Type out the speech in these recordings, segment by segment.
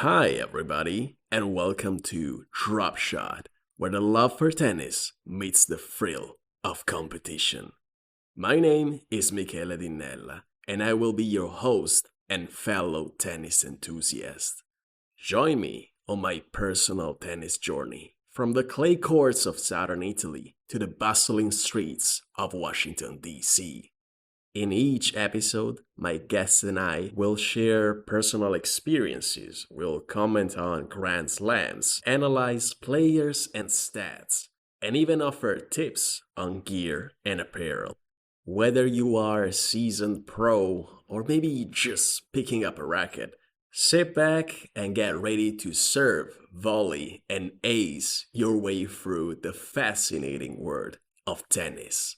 Hi, everybody, and welcome to Drop Shot, where the love for tennis meets the thrill of competition. My name is Michele Dinella, and I will be your host and fellow tennis enthusiast. Join me on my personal tennis journey from the clay courts of southern Italy to the bustling streets of Washington, D.C. In each episode, my guests and I will share personal experiences, we'll comment on Grand Slams, analyze players and stats, and even offer tips on gear and apparel. Whether you are a seasoned pro or maybe just picking up a racket, sit back and get ready to serve, volley, and ace your way through the fascinating world of tennis.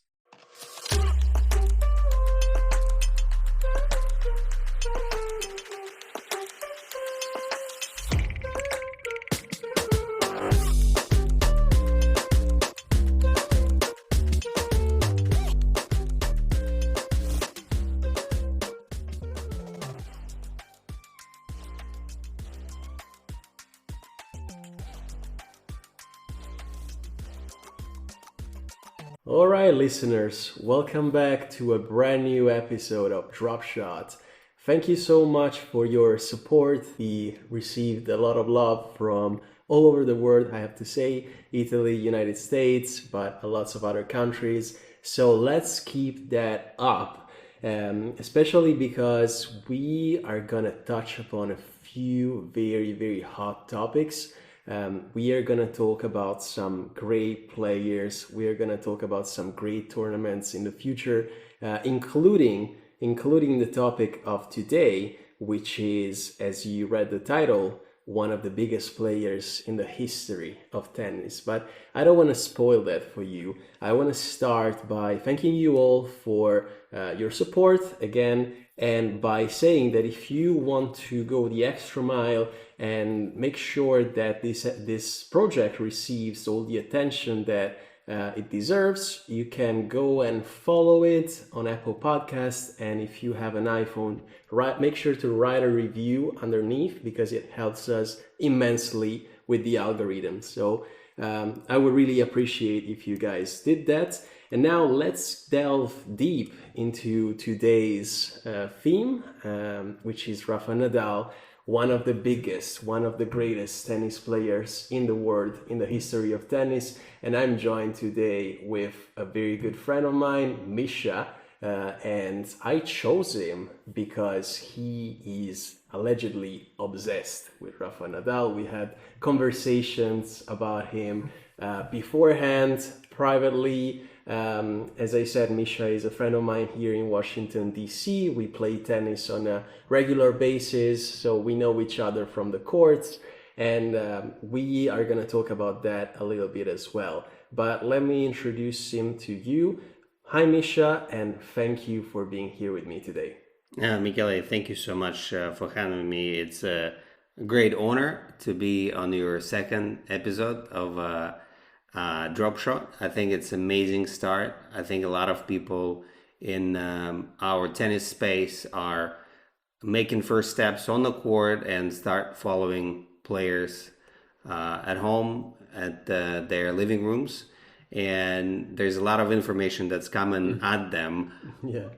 All right, listeners, welcome back to a brand new episode of Drop Shot. Thank you so much for your support. We received a lot of love from all over the world, I have to say, Italy, United States, but lots of other countries. So let's keep that up, especially because we are going to touch upon a few very, very hot topics. We are going to talk about some great players. We are going to talk about some great tournaments in the future, including the topic of today, which is, as you read the title, one of the biggest players in the history of tennis. But I don't want to spoil that for you. I want to start by thanking you all for your support again, and by saying that if you want to go the extra mile and make sure that this project receives all the attention that it deserves, you can go and follow it on Apple Podcasts. And if you have an iPhone, make sure to write a review underneath, because it helps us immensely with the algorithm. So I would really appreciate if you guys did that. And now let's delve deep into today's theme, which is Rafael Nadal, one of the biggest, one of the greatest tennis players in the world, in the history of tennis. And I'm joined today with a very good friend of mine, Misha. And I chose him because he is allegedly obsessed with Rafael Nadal. We had conversations about him beforehand, privately. As I said, Misha is a friend of mine here in Washington, D.C. We play tennis on a regular basis, so we know each other from the courts, and we are going to talk about that a little bit as well. But let me introduce him to you. Hi, Misha, and thank you for being here with me today. Michele, thank you so much for having me. It's a great honor to be on your second episode of Drop Shot. I think it's an amazing start. I think a lot of people in our tennis space are making first steps on the court and start following players at home, at their living rooms. And there's a lot of information that's coming at them. Yeah.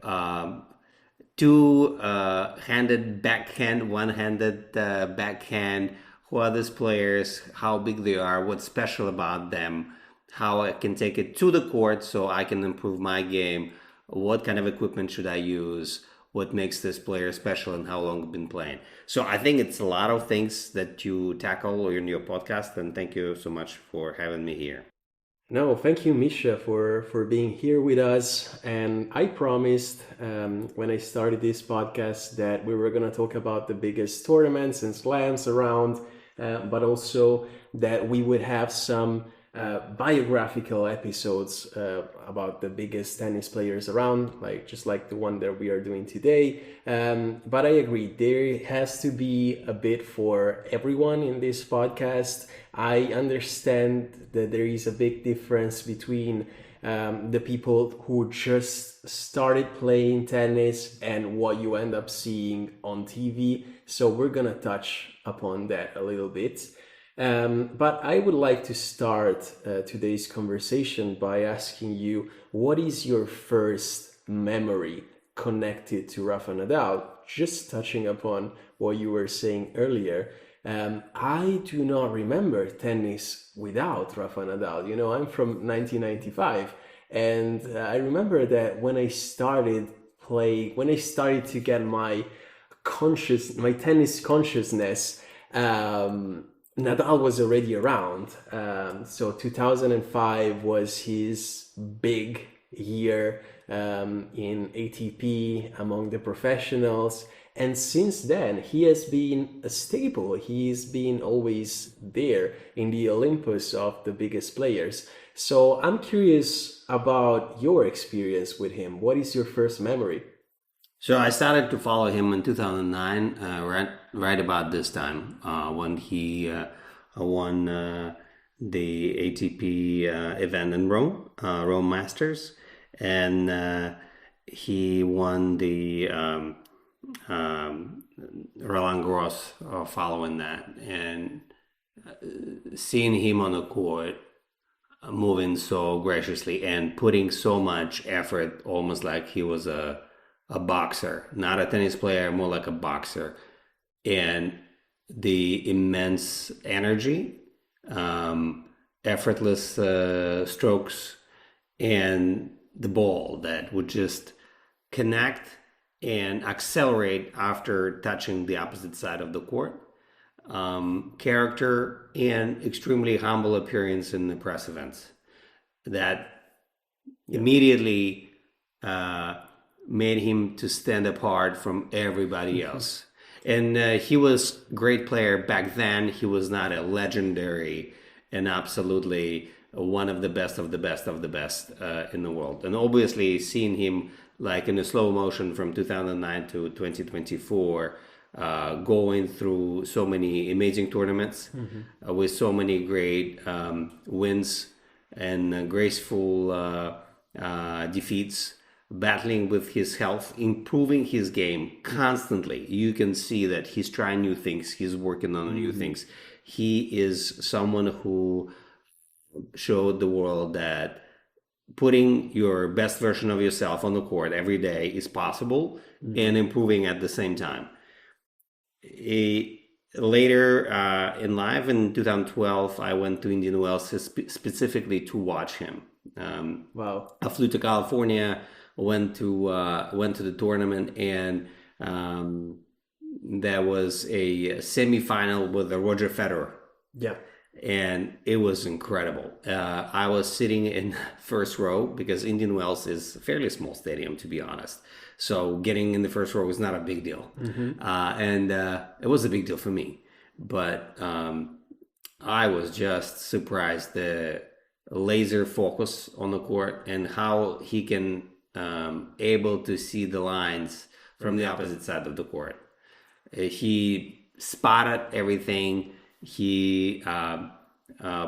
Two-handed backhand, one-handed backhand. Who are these players? How big they are? What's special about them? How I can take it to the court so I can improve my game? What kind of equipment should I use? What makes this player special, and how long I've been playing? So I think it's a lot of things that you tackle in your podcast, and thank you so much for having me here. No, thank you, Misha, for being here with us. And I promised when I started this podcast that we were going to talk about the biggest tournaments and slams around, but also that we would have some biographical episodes about the biggest tennis players around, just like the one that we are doing today. But I agree, there has to be a bit for everyone in this podcast. I understand that there is a big difference between the people who just started playing tennis and what you end up seeing on TV. So we're gonna touch upon that a little bit. But I would like to start today's conversation by asking you, what is your first memory connected to Rafa Nadal? Just touching upon what you were saying earlier, I do not remember tennis without Rafa Nadal. You know, I'm from 1995, and I remember that when I started to get my tennis consciousness, Nadal was already around. So 2005 was his big year in ATP among the professionals. And since then, he has been a staple. He's been always there in the Olympus of the biggest players. So I'm curious about your experience with him. What is your first memory? So I started to follow him in 2009, right about this time, when he won the ATP event in Rome, Rome Masters, and he won the Roland Garros following that. And seeing him on the court, moving so graciously and putting so much effort, almost like he was a boxer, not a tennis player, more like a boxer, and the immense energy, effortless strokes, and the ball that would just connect and accelerate after touching the opposite side of the court. Character and extremely humble appearance in the press events that immediately made him to stand apart from everybody else. And he was a great player back then. He was not a legendary and absolutely one of the best of the best of the best in the world. And obviously seeing him like in a slow motion from 2009 to 2024, going through so many amazing tournaments with so many great wins and graceful defeats, battling with his health, improving his game constantly. You can see that he's trying new things, he's working on new things. He is someone who showed the world that putting your best version of yourself on the court every day is possible and improving at the same time. Later in life, in 2012, I went to Indian Wells specifically to watch him. Wow. I flew to California, went to the tournament, and there was a semifinal with Roger Federer. Yeah. And it was incredible. I was sitting in first row because Indian Wells is a fairly small stadium, to be honest. So getting in the first row was not a big deal. And it was a big deal for me. But I was just surprised, the laser focus on the court and how he can able to see the lines from the opposite side of the court. He spotted everything. He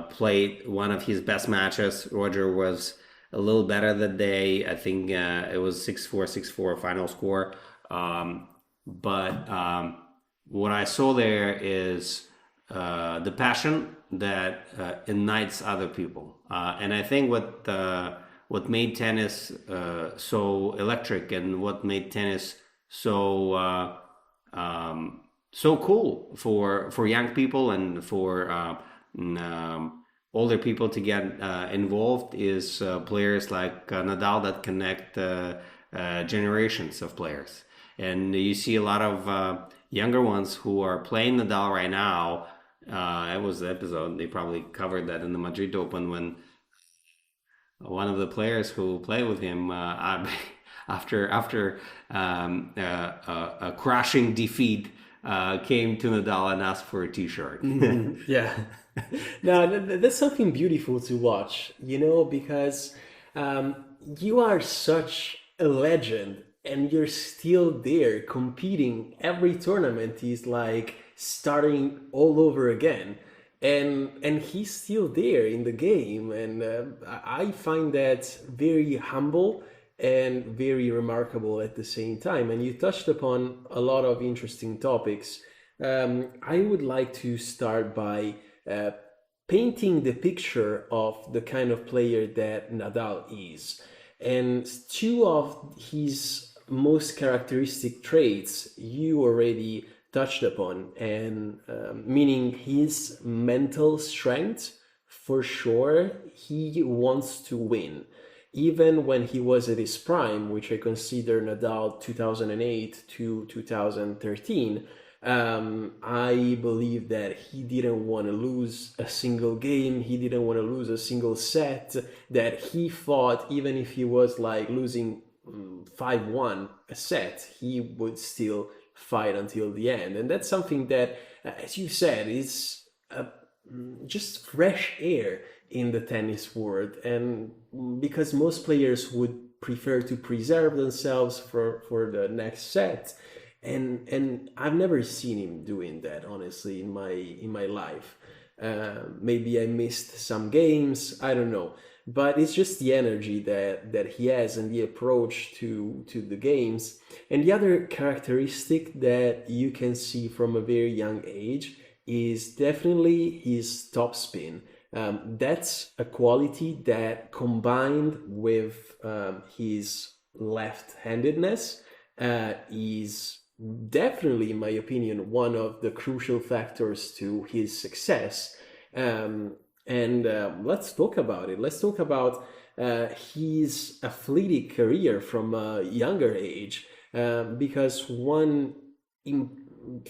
played one of his best matches. Roger was a little better that day. I think it was 6-4, 6-4 final score. But what I saw there is the passion that ignites other people. And I think what made tennis so electric and what made tennis so so cool for young people and for older people to get involved is players like Nadal that connect generations of players. And you see a lot of younger ones who are playing Nadal right now. It was the episode, they probably covered that in the Madrid Open, when one of the players who played with him after a crashing defeat came to Nadal and asked for a t-shirt. Yeah. Now, that's something beautiful to watch, you know, because you are such a legend and you're still there competing. Every tournament is like starting all over again. And he's still there in the game. And I find that very humble and very remarkable at the same time. And you touched upon a lot of interesting topics. I would like to start by uh, painting the picture of the kind of player that Nadal is. And two of his most characteristic traits you already touched upon, and meaning his mental strength. For sure, he wants to win. Even when he was at his prime, which I consider Nadal 2008 to 2013, I believe that he didn't want to lose a single game. He didn't want to lose a single set. That he fought, even if he was like losing 5-1 a set, he would still fight until the end. And that's something that, as you said, is just fresh air in the tennis world. And because most players would prefer to preserve themselves for the next set, and I've never seen him doing that, honestly, in my life. Maybe I missed some games, I don't know, but it's just the energy that he has and the approach to the games. And the other characteristic that you can see from a very young age is definitely his topspin. That's a quality that, combined with his left-handedness, is definitely, in my opinion, one of the crucial factors to his success. And let's talk about it. Let's talk about his athletic career from a younger age, because one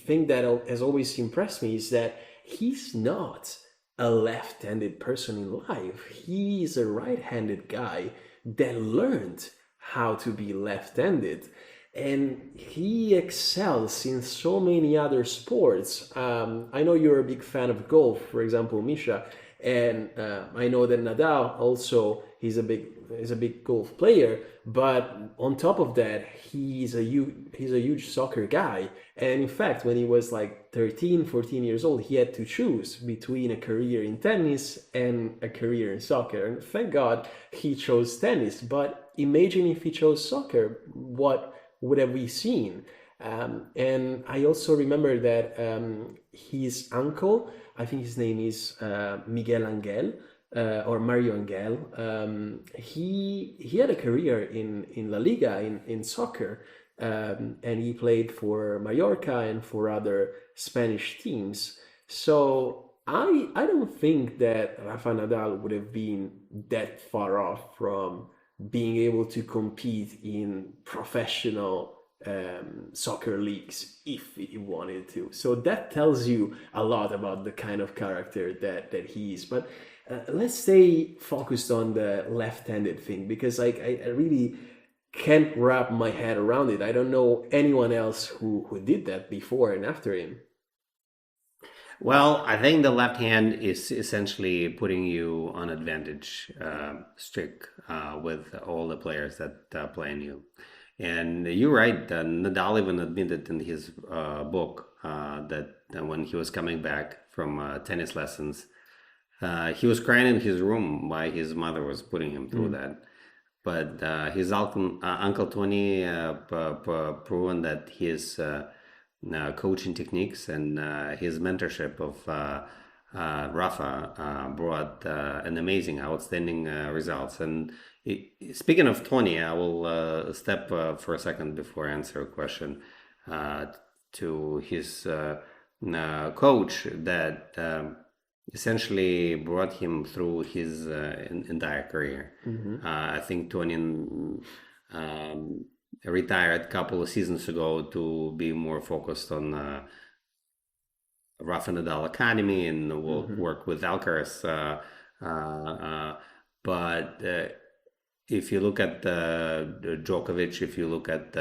thing that has always impressed me is that he's not a left-handed person in life. He's a right-handed guy that learned how to be left-handed, and he excels in so many other sports. I know you're a big fan of golf, for example, Misha, and I know that Nadal also he's a big golf player. But on top of that, he's a huge soccer guy. And in fact, when he was like 13, 14 years old, he had to choose between a career in tennis and a career in soccer. And thank God he chose tennis. But imagine if he chose soccer, what would have we seen? And I also remember that his uncle, I think his name is Miguel Angel, or Mario Angel. He had a career in La Liga in soccer, and he played for Mallorca and for other Spanish teams. So I don't think that Rafa Nadal would have been that far off from being able to compete in professional soccer leagues if he wanted to. So that tells you a lot about the kind of character that he is. But let's stay focused on the left-handed thing, because I really can't wrap my head around it. I don't know anyone else who did that before and after him. Well, I think the left hand is essentially putting you on advantage streak with all the players that play in you. And you're right, Nadal even admitted in his book that when he was coming back from tennis lessons, he was crying in his room while his mother was putting him through that. But his Uncle Tony proven that his coaching techniques and his mentorship of Rafa brought an amazing, outstanding results. And speaking of Tony, I will step for a second before I answer a question to his coach that essentially brought him through his entire career. I think Tony retired a couple of seasons ago to be more focused on Rafa Nadal Academy and will work with Alcaraz. But if you look at Djokovic, if you look at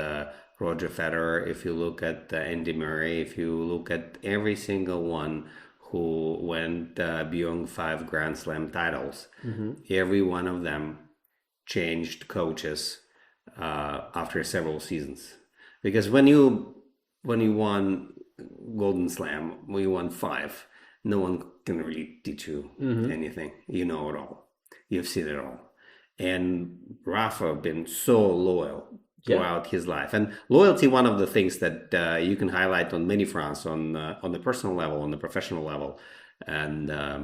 Roger Federer, if you look at Andy Murray, if you look at every single one who went beyond 5 Grand Slam titles, every one of them changed coaches after several seasons. Because when you won Golden Slam, when you won 5, no one can really teach you anything. You know it all. You've seen it all. And Rafa been so loyal Yeah. throughout his life. And loyalty, one of the things that you can highlight on many fronts, on the personal level, on the professional level. And uh,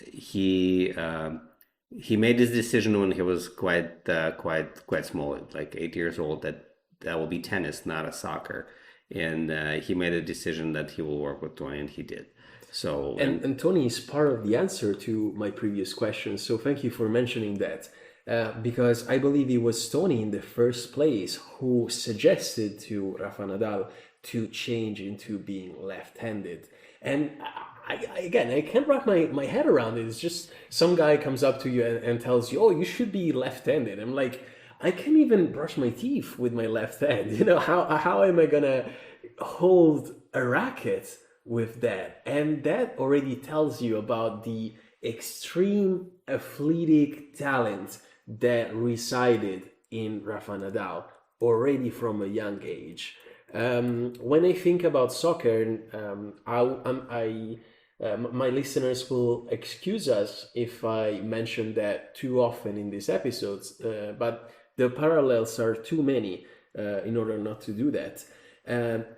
he he made his decision when he was quite small, like 8 years old, that that will be tennis, not a soccer. And he made a decision that he will work with Tony, and he did. So, and And Tony is part of the answer to my previous question. So thank you for mentioning that. Because I believe it was Tony in the first place who suggested to Rafa Nadal to change into being left-handed. And again, I can't wrap my head around it. It's just some guy comes up to you and tells you, "Oh, you should be left-handed." I'm like, I can't even brush my teeth with my left hand. How am I gonna hold a racket with that? And that already tells you about the extreme athletic talent that resided in Rafa Nadal already from a young age. When I think about soccer, my listeners will excuse us if I mention that too often in these episodes, but the parallels are too many in order not to do that.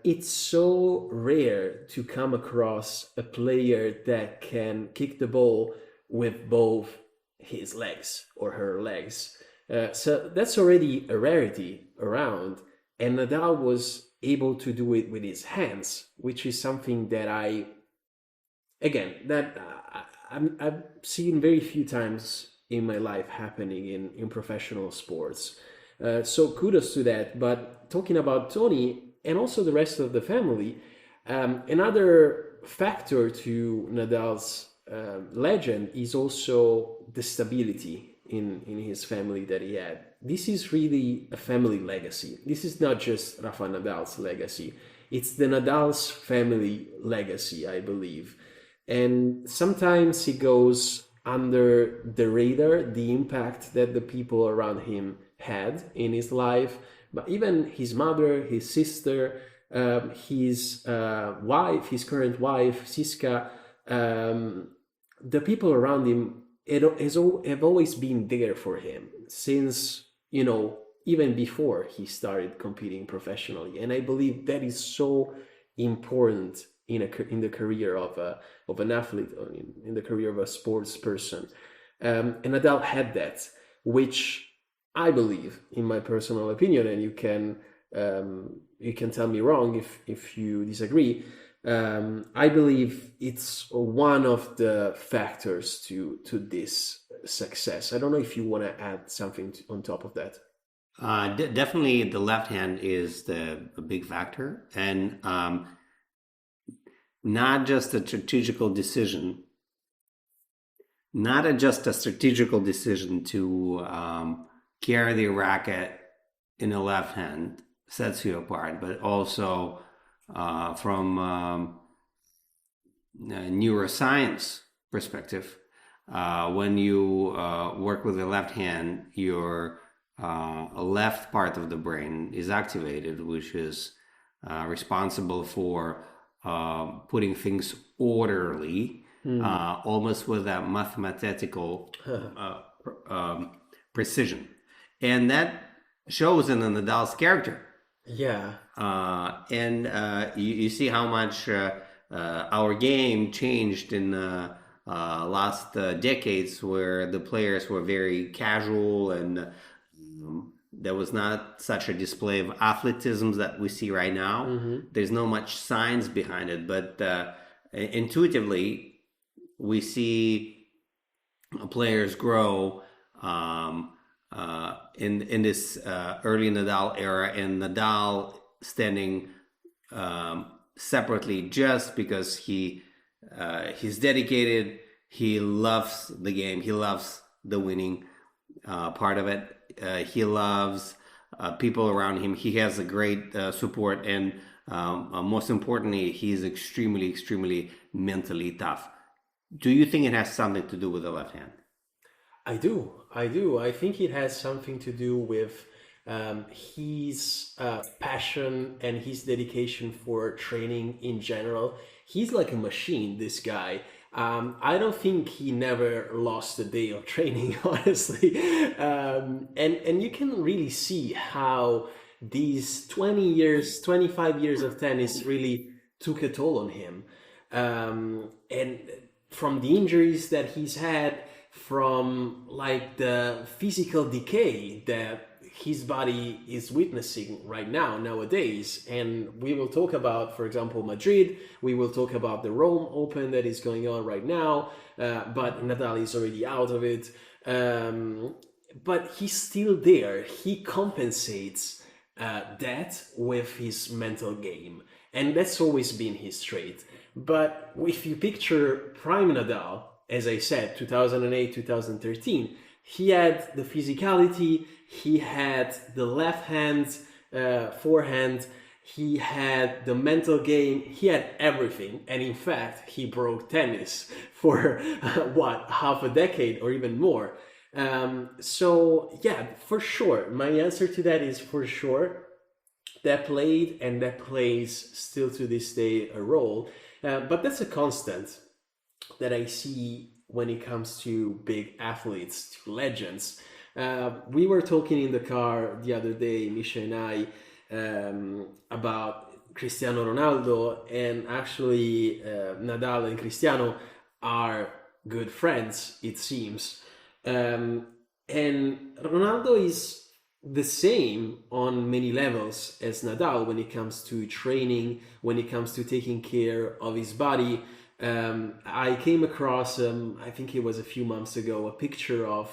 It's so rare to come across a player that can kick the ball with both his legs or her legs. So that's already a rarity around. And Nadal was able to do it with his hands, which is something that I've seen very few times in my life happening in professional sports. So kudos to that. But talking about Tony and also the rest of the family, another factor to Nadal's legend is also the stability in his family that he had. This is really a family legacy. This is not just Rafa Nadal's legacy. It's the Nadal's family legacy, I believe. And sometimes he goes under the radar, the impact that the people around him had in his life. But even his mother, his sister, his wife, his current wife, Siska, the people around him have always been there for him since, even before he started competing professionally. And I believe that is so important in the career of an athlete, or in the career of a sports person. And Nadal had that, which I believe, in my personal opinion, and you can tell me wrong if you disagree. I believe it's one of the factors to this success. I don't know if you want to add something on top of that. definitely the left hand is a big factor, and not just a strategical decision, not just a strategical decision to carry the racket in the left hand sets you apart, but also from neuroscience perspective, when you work with the left hand, your left part of the brain is activated, which is responsible for putting things orderly, almost with a mathematical precision. And that shows in Nadal's character. Yeah. And you see how much our game changed in the last decades, where the players were very casual, and there was not such a display of athleticism that we see right now. There's no much science behind it, but intuitively we see players grow in this early Nadal era, and Nadal standing separately just because he's dedicated. He loves the game. He loves the winning part of it. He loves people around him. He has a great support, and most importantly, he's extremely mentally tough. Do you think it has something to do with the left hand? I do. I do. I think it has something to do with his passion and his dedication for training in general. He's like a machine, this guy. I don't think he never lost a day of training, honestly. And you can really see how these 20 years, 25 years of tennis really took a toll on him. And from the injuries that he's had, from like the physical decay that his body is witnessing right now nowadays. And we will talk about, for example, Madrid. We will talk about the Rome Open that is going on right now, but Nadal is already out of it. But he's still there. He compensates that with his mental game, and that's always been his trait. But if you picture prime Nadal, as I said, 2008, 2013, he had the physicality, he had the left hand, forehand, he had the mental game, he had everything. And in fact, he broke tennis for what, half a decade or even more. So, yeah, for sure. My answer to that is for sure. That played and that plays still to this day a role. But that's a constant that I see when it comes to big athletes, to legends. We were talking in the car the other day, Misha and I, about Cristiano Ronaldo, and actually Nadal and Cristiano are good friends, it seems. And Ronaldo is the same on many levels as Nadal when it comes to training, when it comes to taking care of his body. I came across, I think it was a few months ago, a picture of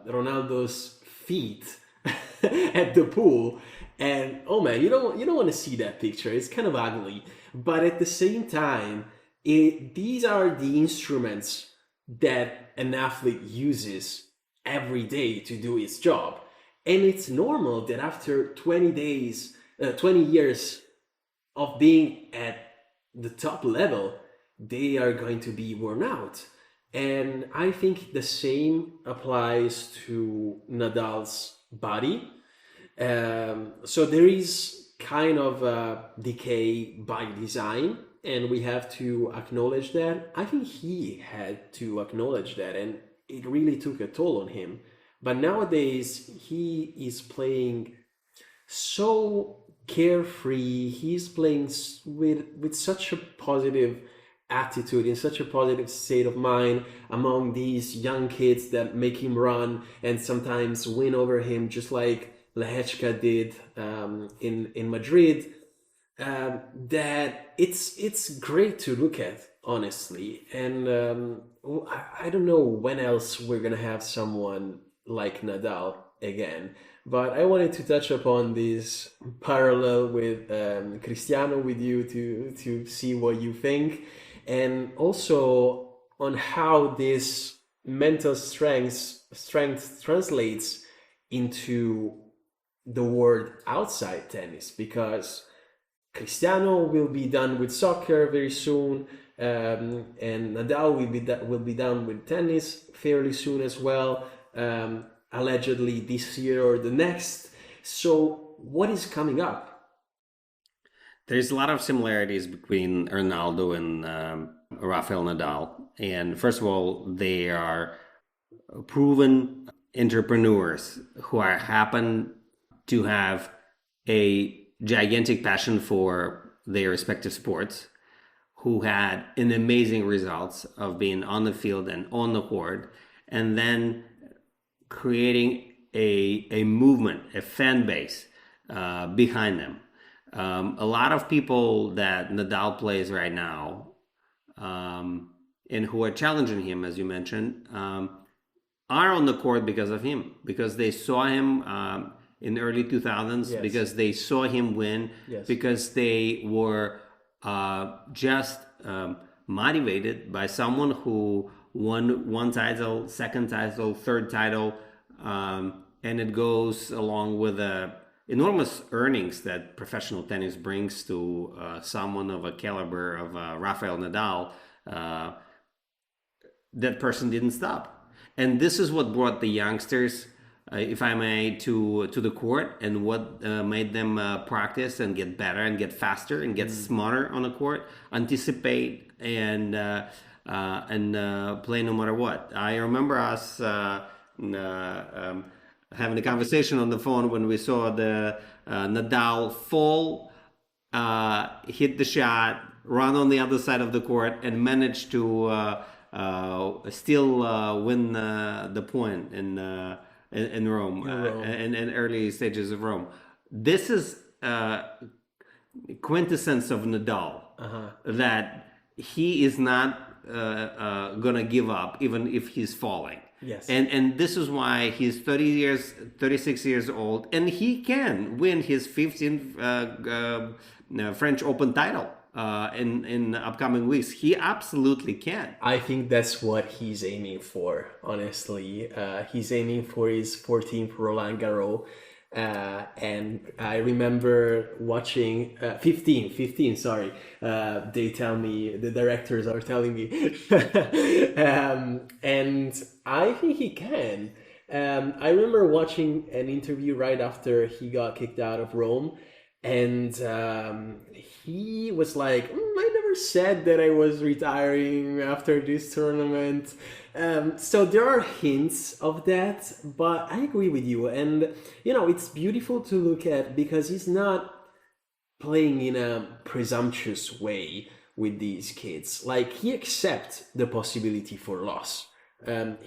Ronaldo's feet at the pool, and oh man, you don't want to see that picture. It's kind of ugly, but at the same time, these are the instruments that an athlete uses every day to do his job, and it's normal that after 20 days, 20 years of being at the top level, they are going to be worn out. And I think the same applies to Nadal's body. So there is kind of a decay by design, and we have to acknowledge that. I think he had to acknowledge that, and it really took a toll on him. But nowadays, he is playing so carefree. He's playing with such a positive attitude, in such a positive state of mind among these young kids that make him run and sometimes win over him, just like Lehechka did in Madrid. That it's great to look at, honestly. And I don't know when else we're gonna have someone like Nadal again. But I wanted to touch upon this parallel with Cristiano with you to see what you think, and also on how this mental strength translates into the world outside tennis, because Cristiano will be done with soccer very soon, and Nadal will be done with tennis fairly soon as well, allegedly this year or the next. So, what is coming up? There's a lot of similarities between Ronaldo and Rafael Nadal. And first of all, they are proven entrepreneurs who happen to have a gigantic passion for their respective sports, who had an amazing results of being on the field and on the court, and then creating a movement, a fan base behind them. A lot of people that Nadal plays right now, and who are challenging him, as you mentioned, are on the court because of him, because they saw him in the early 2000s, Yes. because they saw him win, Yes. because they were just motivated by someone who won one title, second title, third title, and it goes along with the enormous earnings that professional tennis brings to someone of a caliber of Rafael Nadal. That person didn't stop. And this is what brought the youngsters if I may, to the court, and what made them practice and get better and get faster and get smarter on the court, anticipate and play no matter what. I remember us having a conversation on the phone when we saw the Nadal fall, hit the shot, run on the other side of the court, and manage to still win the point in Rome, In Rome. in early stages of Rome. This is quintessence of Nadal, that he is not gonna give up even if he's falling. Yes. And this is why he's 36 years old, and he can win his 15th French Open title in upcoming weeks. He absolutely can. I think that's what he's aiming for, honestly. He's aiming for his 14th Roland Garros. And I remember watching 15, sorry. They tell me, the directors are telling me. And I think he can. I remember watching an interview right after he got kicked out of Rome. And he was like, I never said that I was retiring after this tournament. So there are hints of that, but I agree with you. And, it's beautiful to look at because he's not playing in a presumptuous way with these kids. Like, he accepts the possibility for loss.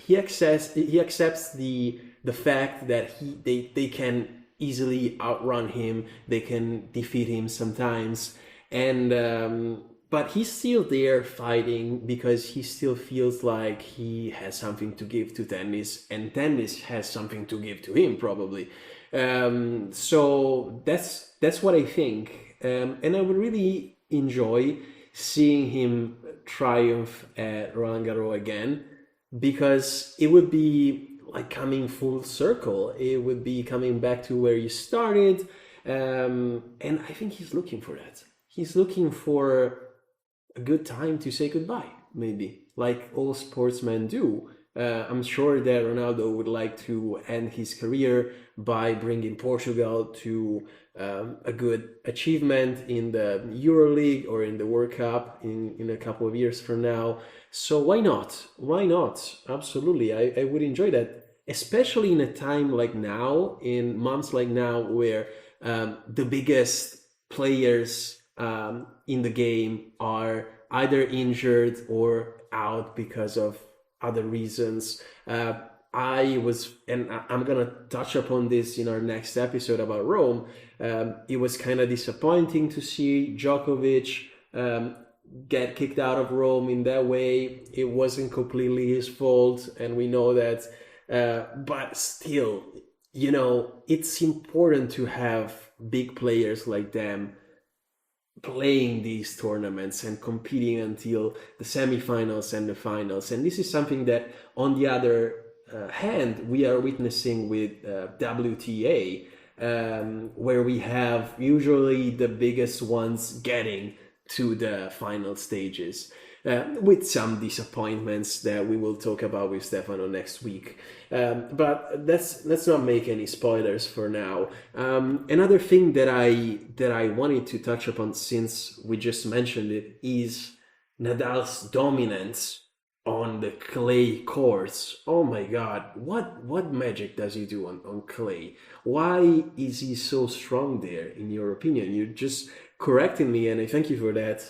He accepts the fact that they can easily outrun him, they can defeat him sometimes, and but he's still there fighting because he still feels like he has something to give to tennis, and tennis has something to give to him probably. So that's what I think, and I would really enjoy seeing him triumph at Roland Garros again, because it would be like coming full circle. It would be coming back to where you started, and I think he's looking for that. He's looking for a good time to say goodbye, maybe, like all sportsmen do. I'm sure that Ronaldo would like to end his career by bringing Portugal to a good achievement in the EuroLeague or in the World Cup in a couple of years from now. So why not? Why not? Absolutely. I would enjoy that, especially in a time like now, in months like now, where the biggest players in the game are either injured or out because of other reasons. I'm gonna touch upon this in our next episode about Rome. It was kind of disappointing to see Djokovic get kicked out of Rome in that way. It wasn't completely his fault, and we know that. But still, it's important to have big players like them playing these tournaments and competing until the semifinals and the finals. And this is something that, on the other hand, we are witnessing with WTA, where we have usually the biggest ones getting to the final stages, with some disappointments that we will talk about with Stefano next week. But let's not make any spoilers for now. Another thing that I wanted to touch upon, since we just mentioned it, is Nadal's dominance on the clay courts. Oh my God, what magic does he do on clay? Why is he so strong there, in your opinion? You just correcting me, and I thank you for that,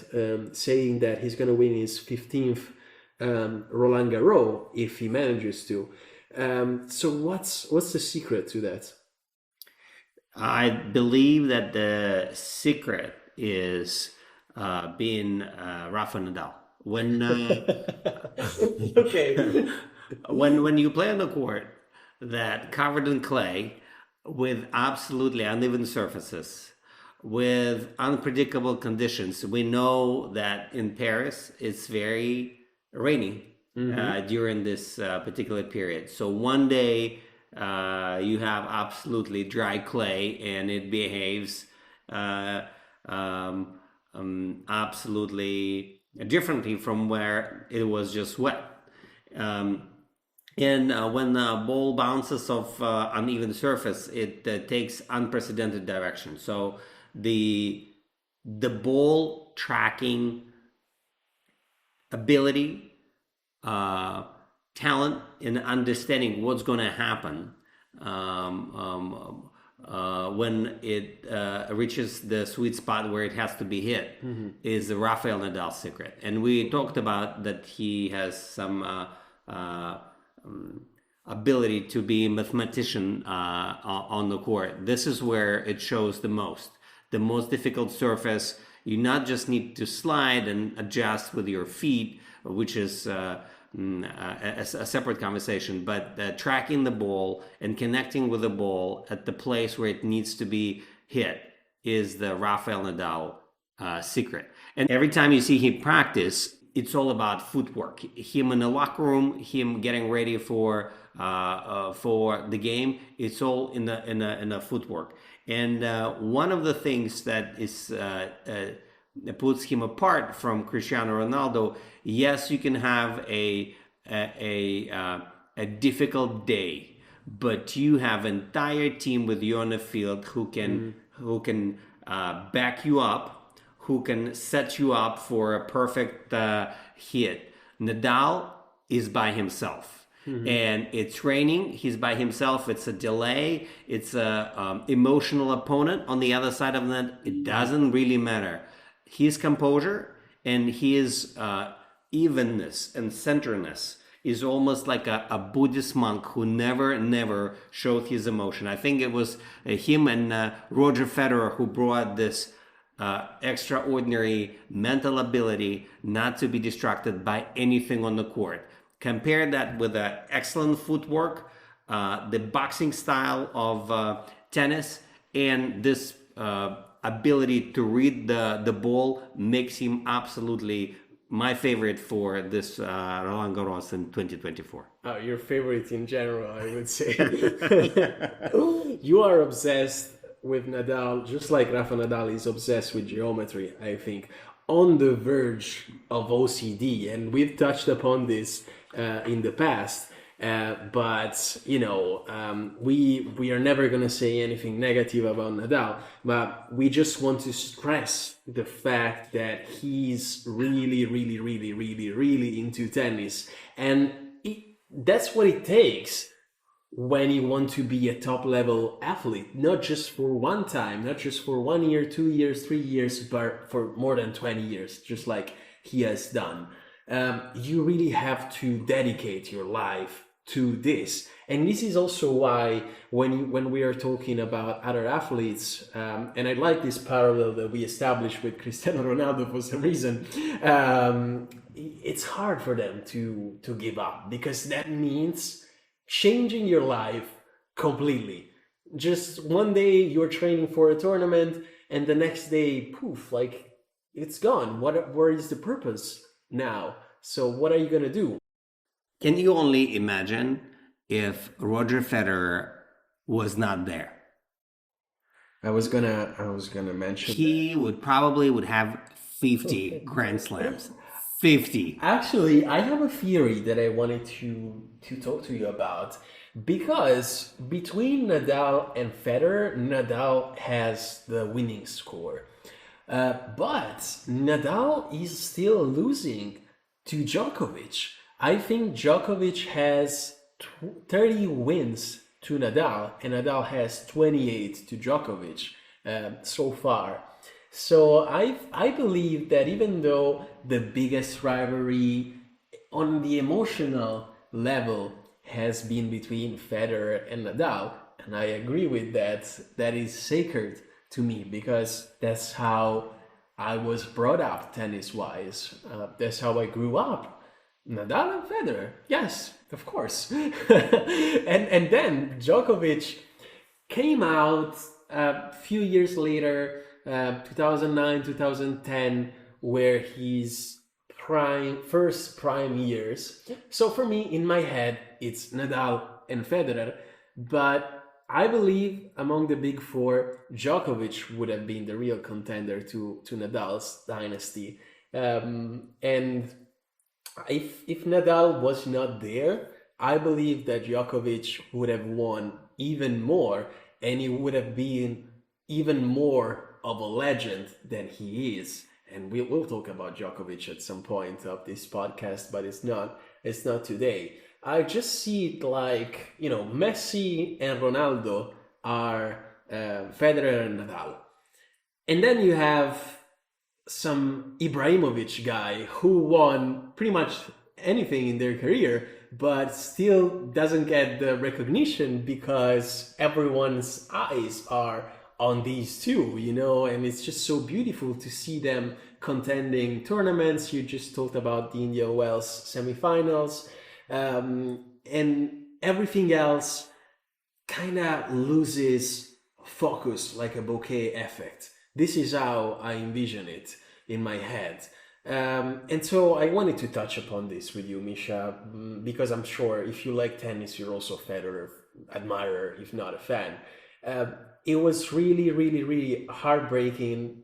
saying that he's going to win his 15th Roland Garros if he manages to. So what's the secret to that? I believe that the secret is being Rafa Nadal. When Okay. when you play on the court that covered in clay, with absolutely uneven surfaces, with unpredictable conditions. We know that in Paris it's very rainy during this particular period. So one day you have absolutely dry clay and it behaves absolutely differently from where it was just wet. And when the ball bounces off uneven surface, it takes unprecedented direction. So the ball tracking ability, uh, talent, and understanding what's going to happen when it reaches the sweet spot where it has to be hit is the Rafael Nadal secret. And we talked about that he has some ability to be a mathematician on the court. This is where it shows the most. The most difficult surface, you not just need to slide and adjust with your feet, which is a separate conversation, but tracking the ball and connecting with the ball at the place where it needs to be hit is the Rafael Nadal secret. And every time you see him practice, it's all about footwork. Him in the locker room, him getting ready for the game. It's all in the footwork. And one of the things that is puts him apart from Cristiano Ronaldo. Yes, you can have a difficult day, but you have an entire team with you on the field who can back you up, who can set you up for a perfect hit. Nadal is by himself. And it's raining. He's by himself. It's a delay. It's a emotional opponent on the other side of that. It doesn't really matter. His composure and his evenness and centeredness is almost like a Buddhist monk who never showed his emotion. I think it was him and Roger Federer who brought this extraordinary mental ability not to be distracted by anything on the court. Compare that with excellent footwork, the boxing style of tennis, and this ability to read the ball makes him absolutely my favorite for this Roland Garros in 2024. Oh, your favorite in general, I would say. You are obsessed with Nadal, just like Rafa Nadal is obsessed with geometry, I think, on the verge of OCD. And we've touched upon this in the past. But you know, we are never gonna say anything negative about Nadal, but we just want to stress the fact that he's really into tennis, and that's what it takes when you want to be a top level athlete, not just for one time, not just for 1 year, 2 years, 3 years, but for more than 20 years, just like he has done. You really have to dedicate your life to this. And this is also why when we are talking about other athletes, and I like this parallel that we established with Cristiano Ronaldo for some reason, it's hard for them to give up, because that means changing your life completely. Just one day you're training for a tournament and the next day, poof, like it's gone. Where is the purpose now? So what are you gonna do? Can you only imagine if Roger Federer was not there? I was gonna mention he would have 50 Grand Slams. 50. Actually, I have a theory that I wanted to talk to you about, because between Nadal and Federer, Nadal has the winning score. But Nadal is still losing to Djokovic. I think Djokovic has 30 wins to Nadal, and Nadal has 28 to Djokovic so far. So I believe that even though the biggest rivalry on the emotional level has been between Federer and Nadal, and I agree with that, that is sacred to me, because that's how I was brought up tennis-wise. That's how I grew up. Nadal and Federer, yes, of course. and then Djokovic came out a few years later, 2009, 2010, where his first prime years. So for me, in my head, it's Nadal and Federer, but I believe among the big four, Djokovic would have been the real contender to Nadal's dynasty. And if Nadal was not there, I believe that Djokovic would have won even more, and he would have been even more of a legend than he is. And we'll talk about Djokovic at some point of this podcast, but it's not today. I just see it like, Messi and Ronaldo are Federer and Nadal. And then you have some Ibrahimovic guy who won pretty much anything in their career, but still doesn't get the recognition because everyone's eyes are on these two, and it's just so beautiful to see them contending tournaments. You just talked about the Indian Wells semifinals, and everything else kind of loses focus like a bouquet effect. This is how I envision it in my head. And so I wanted to touch upon this with you, Misha, because I'm sure if you like tennis, you're also a Federer admirer, if not a fan. Uh, it was really, really, really heartbreaking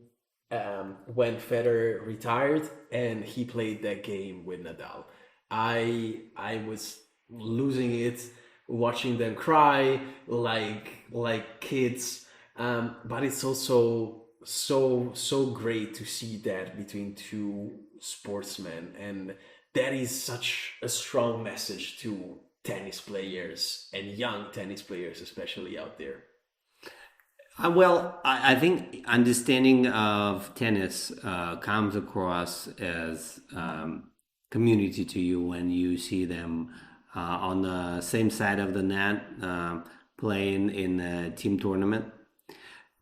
when Federer retired and he played that game with Nadal. I was losing it, watching them cry like kids. But it's also so great to see that between two sportsmen, and that is such a strong message to tennis players and young tennis players, especially out there. I think understanding of tennis comes across as community to you when you see them on the same side of the net playing in a team tournament.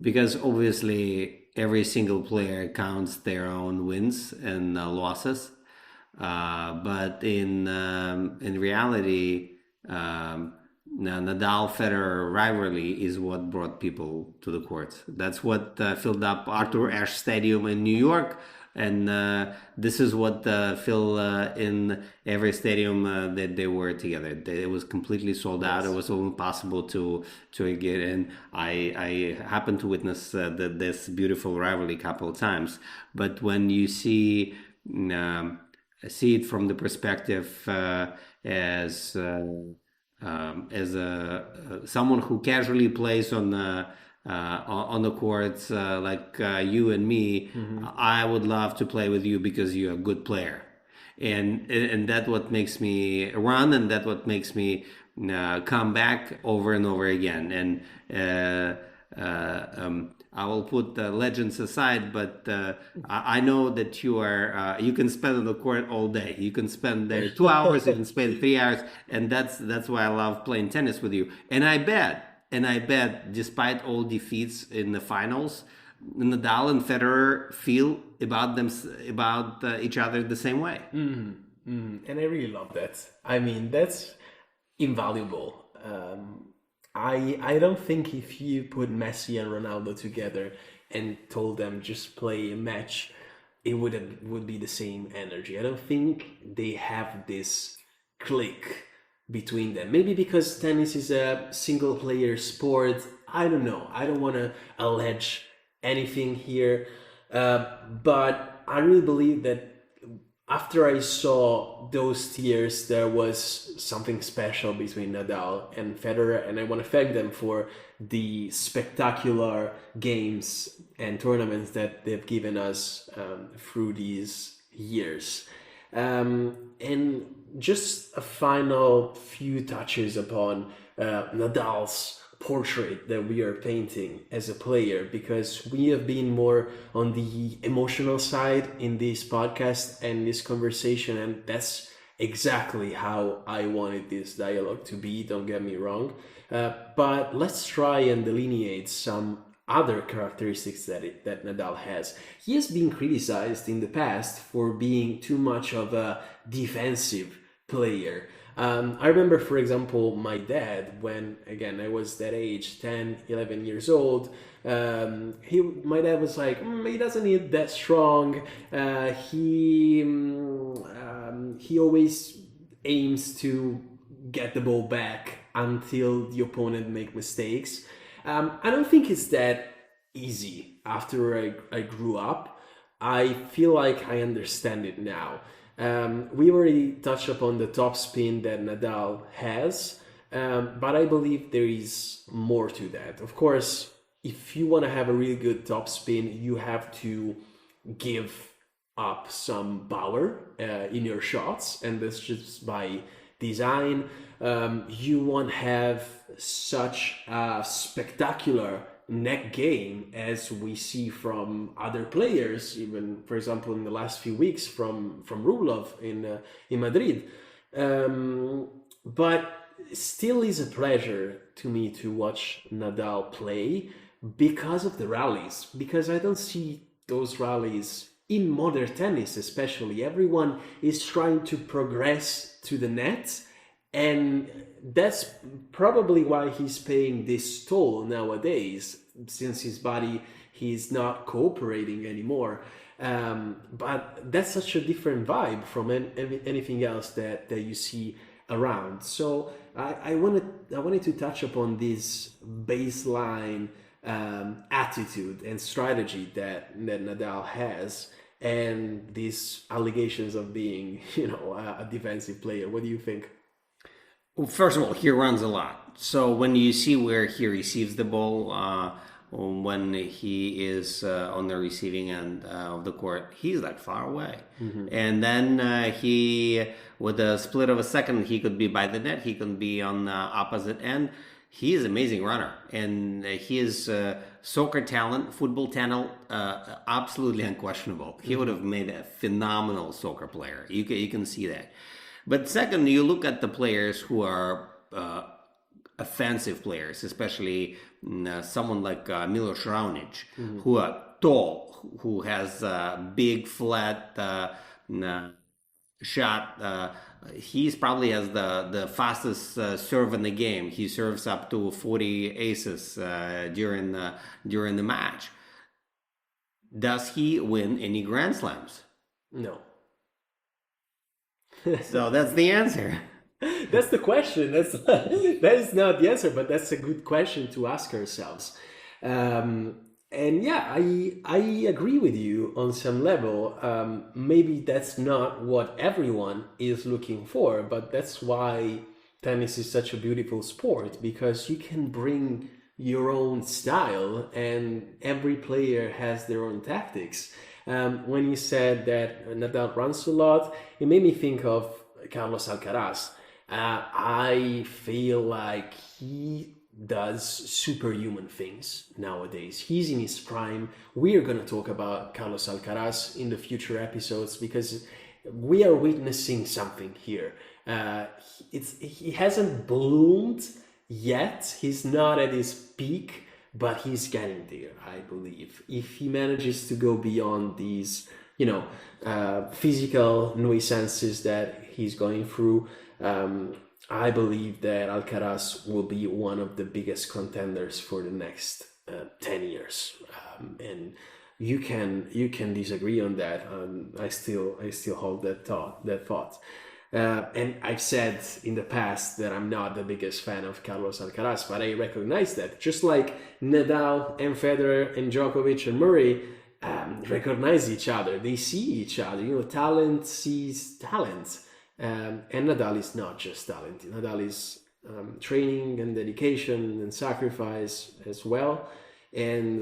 Because obviously every single player counts their own wins and losses, but in reality, Nadal Federer rivalry is what brought people to the court. That's what filled up Arthur Ashe Stadium in New York, and this is what filled in every stadium that they were together. It was completely sold out. It was impossible to get in. I happened to witness this beautiful rivalry a couple of times, but when you see it from the perspective as a someone who casually plays on the courts like you and me, I would love to play with you because you're a good player, and that what makes me run, and that what makes me come back over and over again. And I will put the legends aside, but I know that you can spend on the court all day. You can spend there 2 hours, you can spend 3 hours, and that's why I love playing tennis with you. And I bet, despite all defeats in the finals, Nadal and Federer feel about each other the same way. And I really love that. I mean, that's invaluable. I don't think if you put Messi and Ronaldo together and told them just play a match, it would be the same energy. I don't think they have this click between them. Maybe because tennis is a single player sport. I don't know. I don't want to allege anything here, but I really believe that after I saw those tears, there was something special between Nadal and Federer, and I want to thank them for the spectacular games and tournaments that they've given us through these years. And just a final few touches upon Nadal's portrait that we are painting as a player, because we have been more on the emotional side in this podcast and this conversation, and that's exactly how I wanted this dialogue to be, don't get me wrong. But let's try and delineate some other characteristics that Nadal has. He has been criticized in the past for being too much of a defensive player. I remember, for example, my dad, when, again, I was that age, 10, 11 years old, my dad was like, he doesn't need that strong. He always aims to get the ball back until the opponent make mistakes. I don't think it's that easy after I grew up. I feel like I understand it now. We already touched upon the top spin that Nadal has, but I believe there is more to that. Of course, if you want to have a really good top spin, you have to give up some power in your shots, and that's just by design. You won't have such a spectacular neck game as we see from other players, even for example in the last few weeks from Rublev in Madrid. But still is a pleasure to me to watch Nadal play because of the rallies, because I don't see those rallies in modern tennis, especially. Everyone is trying to progress to the net, and that's probably why he's paying this toll nowadays, since his body he's not cooperating anymore. But that's such a different vibe from anything else that you see around. So I wanted to touch upon this baseline attitude and strategy that Nadal has, and these allegations of being, a defensive player. What do you think? Well, first of all, he runs a lot. So when you see where he receives the ball, when he is on the receiving end of the court, he's like far away. And then with a split of a second, he could be by the net, he could be on the opposite end. He is an amazing runner, and he is soccer talent, football talent, absolutely unquestionable. He would have made a phenomenal soccer player. You can see that. But second, you look at the players who are offensive players, especially someone like Milos Raonic, who are tall, who has big, flat shot. He's probably has the fastest serve in the game. He serves up to 40 aces during the match. Does he win any Grand Slams? No. So that's the answer. That's the question. That is not the answer, but that's a good question to ask ourselves. And yeah, I agree with you on some level. Maybe that's not what everyone is looking for, but that's why tennis is such a beautiful sport, because you can bring your own style, and every player has their own tactics. When you said that Nadal runs a lot, it made me think of Carlos Alcaraz. I feel like he does superhuman things nowadays. He's in his prime. We are going to talk about Carlos Alcaraz in the future episodes, because we are witnessing something here. He hasn't bloomed yet. He's not at his peak, but he's getting there, I believe. If he manages to go beyond these, physical nuisances that he's going through, I believe that Alcaraz will be one of the biggest contenders for the next 10 years. And you can disagree on that. I still hold that thought. And I've said in the past that I'm not the biggest fan of Carlos Alcaraz, but I recognize that. Just like Nadal and Federer and Djokovic and Murray recognize each other. They see each other. Talent sees talent. And Nadal is not just talent. Nadal is training and dedication and sacrifice as well. And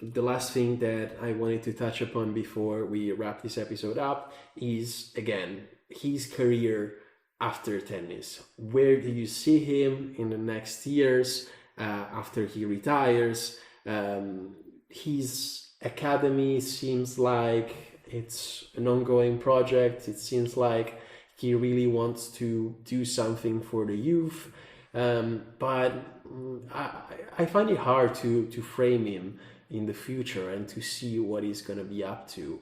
the last thing that I wanted to touch upon before we wrap this episode up is, again, his career after tennis. Where do you see him in the next years after he retires? His academy seems like it's an ongoing project. It seems like he really wants to do something for the youth. But I find it hard to frame him in the future and to see what he's going to be up to.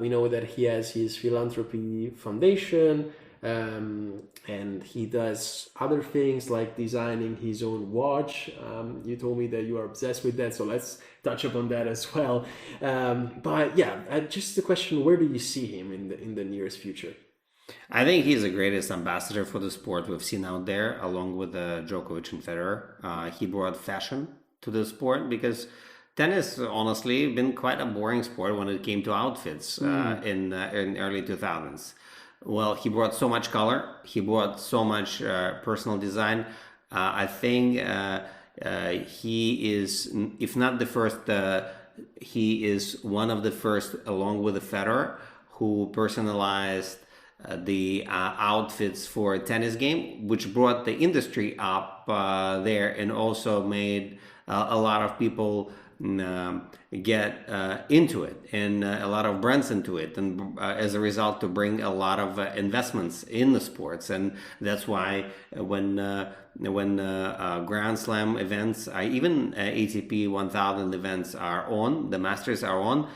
We know that he has his philanthropy foundation, and he does other things like designing his own watch. You told me that you are obsessed with that, so let's touch upon that as well. But yeah, just the question, where do you see him in the nearest future? I think he's the greatest ambassador for the sport we've seen out there, along with Djokovic and Federer. He brought fashion to the sport, because Tennis, honestly, been quite a boring sport when it came to outfits in early 2000s. Well, he brought so much color. He brought so much personal design. I think he is, if not the first, he is one of the first, along with the Federer, who personalized the outfits for a tennis game, which brought the industry up there and also made a lot of people get into it and a lot of brands into it, and as a result to bring a lot of investments in the sports. And that's why when Grand Slam events, even ATP 1000 events are on, the Masters are on,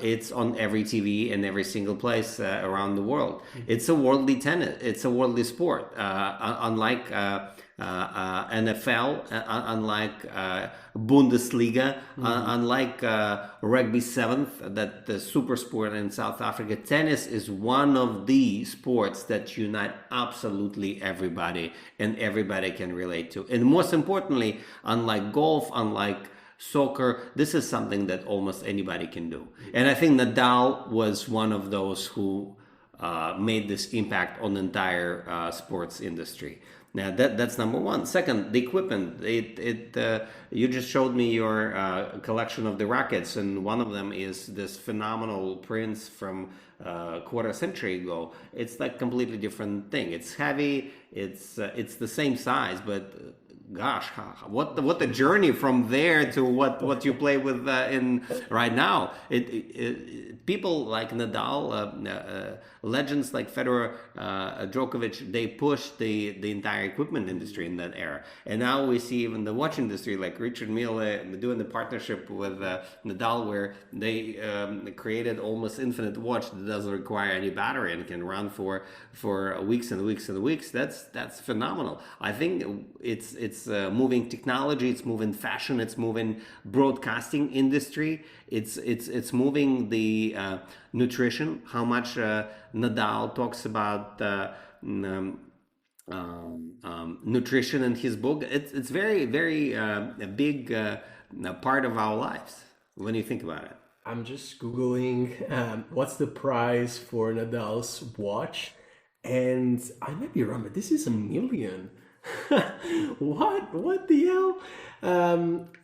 it's on every TV in every single place around the world. It's a worldly tennis. It's a worldly sport. Unlike NFL, unlike Bundesliga, unlike rugby seventh, that the super sport in South Africa, tennis is one of the sports that unite absolutely everybody, and everybody can relate to. And most importantly, unlike golf, unlike soccer, this is something that almost anybody can do. And I think Nadal was one of those who made this impact on the entire sports industry. Now that's number one. Second, the equipment. You just showed me your collection of the rackets, and one of them is this phenomenal Prince from quarter century ago. It's like completely different thing. It's heavy. It's the same size, but gosh, what the journey from there to what you play with in right now. People like Nadal, legends like Federer, Djokovic, they pushed the entire equipment industry in that era. And now we see even the watch industry, like Richard Mille doing the partnership with Nadal, where they created almost infinite watch that doesn't require any battery and can run for weeks and weeks and weeks. That's phenomenal. I think it's moving technology, it's moving fashion, it's moving broadcasting industry, it's moving the nutrition. How much Nadal talks about nutrition in his book. It's very very a big part of our lives when you think about it. I'm just Googling what's the price for Nadal's watch, and I might be wrong, but this is 1 million. What the hell?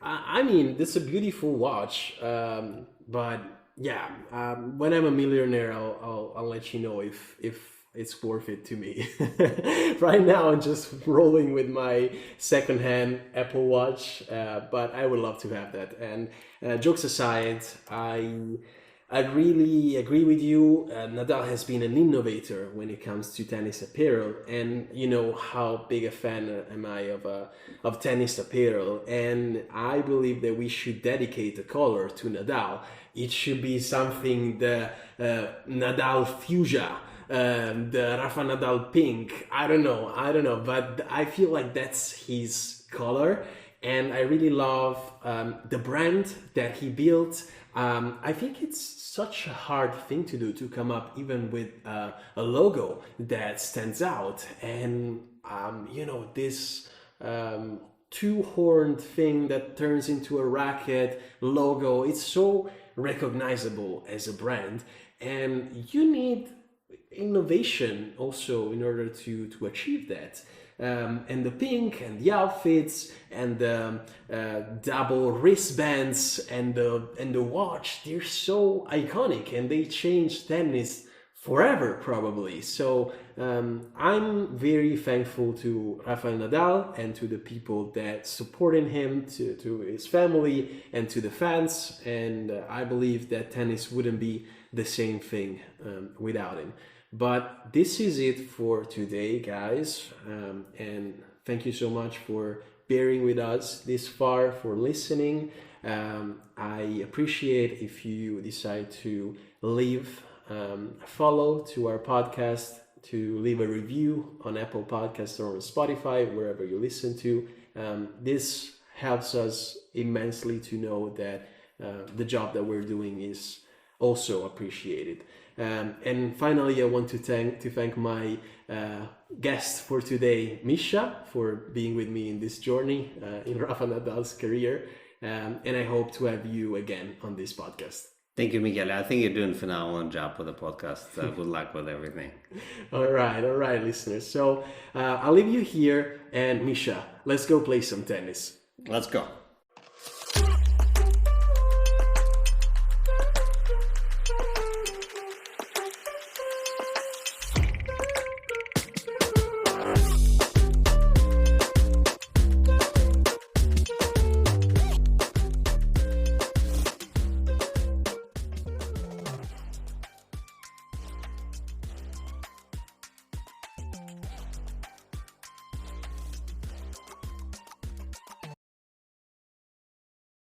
I mean, this is a beautiful watch, but yeah, when I'm a millionaire, I'll let you know if it's worth it to me. Right now, I'm just rolling with my secondhand Apple Watch, but I would love to have that. And jokes aside, I really agree with you. Nadal has been an innovator when it comes to tennis apparel, and you know how big a fan am I of tennis apparel. And I believe that we should dedicate a color to Nadal. It should be something the Nadal fuchsia, the Rafa Nadal pink. I don't know, but I feel like that's his color, and I really love the brand that he built. I think it's such a hard thing to do, to come up even with a logo that stands out. And this two-horned thing that turns into a racket logo, it's so recognizable as a brand, and you need innovation also in order to achieve that. And the pink and the outfits and the double wristbands and the watch, they're so iconic, and they changed tennis forever probably. So I'm very thankful to Rafael Nadal and to the people that supported him, to his family and to the fans. And I believe that tennis wouldn't be the same thing without him. But this is it for today, guys. And thank you so much for bearing with us this far, for listening. I appreciate if you decide to leave a follow to our podcast, to leave a review on Apple Podcasts or on Spotify, wherever you listen to. This helps us immensely to know that the job that we're doing is also appreciated. And finally, I want to thank my guest for today, Misha, for being with me in this journey in Rafa Nadal's career. And I hope to have you again on this podcast. Thank you, Miguel. I think you're doing a phenomenal job with the podcast. Good luck with everything. All right, listeners. So I'll leave you here, and Misha, let's go play some tennis. Let's go.